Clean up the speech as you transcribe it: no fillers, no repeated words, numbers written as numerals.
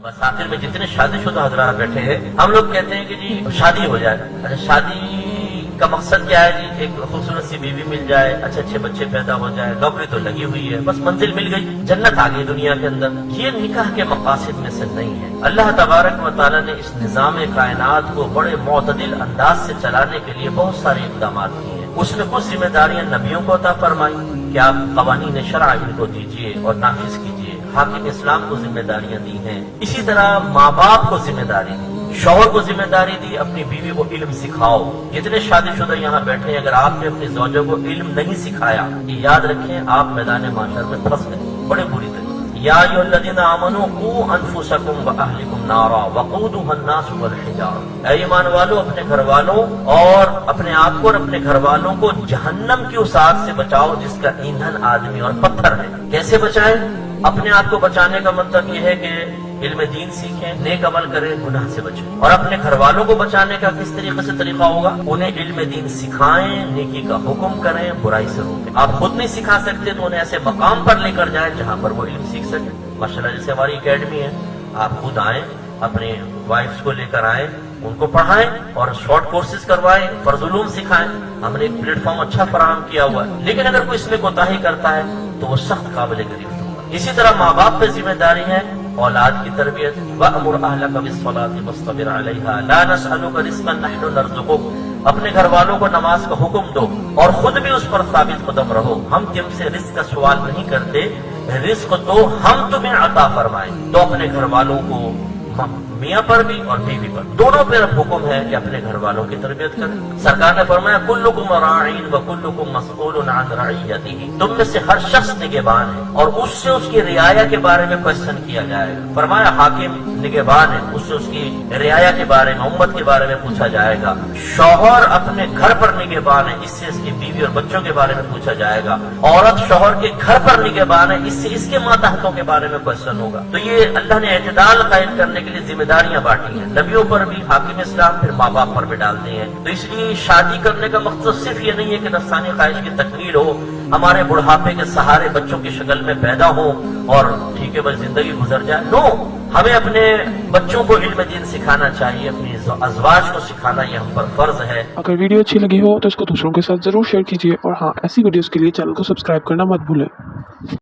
बस आखिर में जितने शादीशुदा हजरात बैठे हैं, हम लोग कहते हैं कि जी शादी हो जाए। अच्छा, शादी का मकसद क्या है जी? एक खूबसूरत सी बीवी मिल जाए, अच्छे अच्छे बच्चे पैदा हो जाए, नौकरी तो लगी हुई है, बस मंजिल मिल गई, जन्नत आ गई दुनिया के अंदर। ये निकाह के मकासद में से नहीं है। अल्लाह तबारक व तआला ने इस निज़ाम कायनात को बड़े मुतदिल अंदाज से चलाने के लिए बहुत सारे इक़दाम किए हैं। उसने कुछ जिम्मेदारियां नबियों को अता फरमाई कि आप कवानीन शरअ इनको दीजिए और नाफिज कीजिए। हाकिम इस्लाम को जिम्मेदारियां दी हैं। इसी तरह माँ बाप को जिम्मेदारी दी, शौहर को जिम्मेदारी दी अपनी बीवी को इल्म सिखाओ। जितने शादीशुदा यहाँ बैठे हैं, अगर आपने अपनी ज़ौजा को इल्म नहीं सिखाया, ये याद रखें आप मैदान माशर में फंस गए बड़े बुरी तरह। या अय्युहल्लज़ीना आमनू क़ू अनफुसकुम व अहलिकुम नारा वक़ूदुहा अन्नास वल हिजारा। ऐ ईमान वालों, अपने घर वालों और अपने आप को और अपने घर वालों को जहन्नम की उस आग से बचाओ जिसका ईंधन आदमी और पत्थर है। कैसे बचाएं? अपने आप को बचाने का मतलब यह है कि इल्म दीन सीखें, नेक अमल करें, गुनाह से बचें। और अपने घर वालों को बचाने का किस तरीके से तरीका होगा? उन्हें इल्म दीन सिखाएं, नेकी का हुक्म करें, बुराई से रोकें। आप खुद नहीं सिखा सकते तो उन्हें ऐसे मकाम पर लेकर जाएं जहां पर वो इल्म सीख सके। माशाल्लाह, जैसे हमारी एकेडमी है, आप खुद आए, अपने वाइफ्स को लेकर आए, उनको पढ़ाएं और शॉर्ट कोर्सेज करवाएं, फर्जुलूम सिखाएं। हमने एक प्लेटफॉर्म अच्छा फराहम किया हुआ है। लेकिन अगर कोई इसमें कोताही करता है तो वो सख्त काबिल गिरफ्त होगा। इसी तरह माँ बाप पे जिम्मेदारी है औलाद की तरबियत। वअमुर अहलका बिस्सलाति वस्तबिर अलैहा ला नसअलुका रिज़्क़न नहनु नरज़ुक़ुक। अपने घर वालों को नमाज का हुक्म दो और खुद भी उस पर साबित कदम रहो। हम तुमसे रिज़्क़ का सवाल नहीं करते, रिज़्क़ तो हम तुम्हें अता फरमाएं। तो अपने घर वालों को मियाँ पर भी और बीवी पर दोनों पे हुक्म है कि अपने घर वालों की तरबियत करें। सरकार ने फरमाया कुल्लुकुम राईन व कुल्लुकुम मसऊलुन अन रइयतिही। तुम में से हर शख्स निगहबान है और उससे उसकी रियाया के बारे में क्वेश्चन किया जाएगा। फरमाया हाकिम निगहबान है, उससे उसकी रियाया के बारे में, उम्मत के बारे में पूछा जाएगा। शौहर अपने घर पर निगहबान है, इससे इसकी बीवी और बच्चों के बारे में पूछा जाएगा। औरत शौहर के घर पर निगहबान है, इससे इसके मातहतों के बारे में क्वेश्चन होगा। तो ये अल्लाह ने एतदाल कायम करने के लिए जिम्मेदारियां बांटी हैं। नबियों पर भी, हाकिम इस्लाम फिर माँ बाप पर भी डालते हैं। तो इसलिए शादी करने का मकसद सिर्फ ये नहीं है कि नफ्सानी ख्वाहिश की तकमील हो, हमारे बुढ़ापे के सहारे बच्चों की शक्ल में पैदा हो और ठीक है बस जिंदगी गुजर जाए। नो, हमें अपने बच्चों को इल्म दीन सिखाना चाहिए, अपनी अज़वाज को सिखाना ये हम पर फर्ज है। अगर वीडियो अच्छी लगी हो तो इसको दूसरों के साथ जरूर शेयर कीजिए और हाँ, ऐसी वीडियोस के लिए चैनल को सब्सक्राइब करना मत भूलें।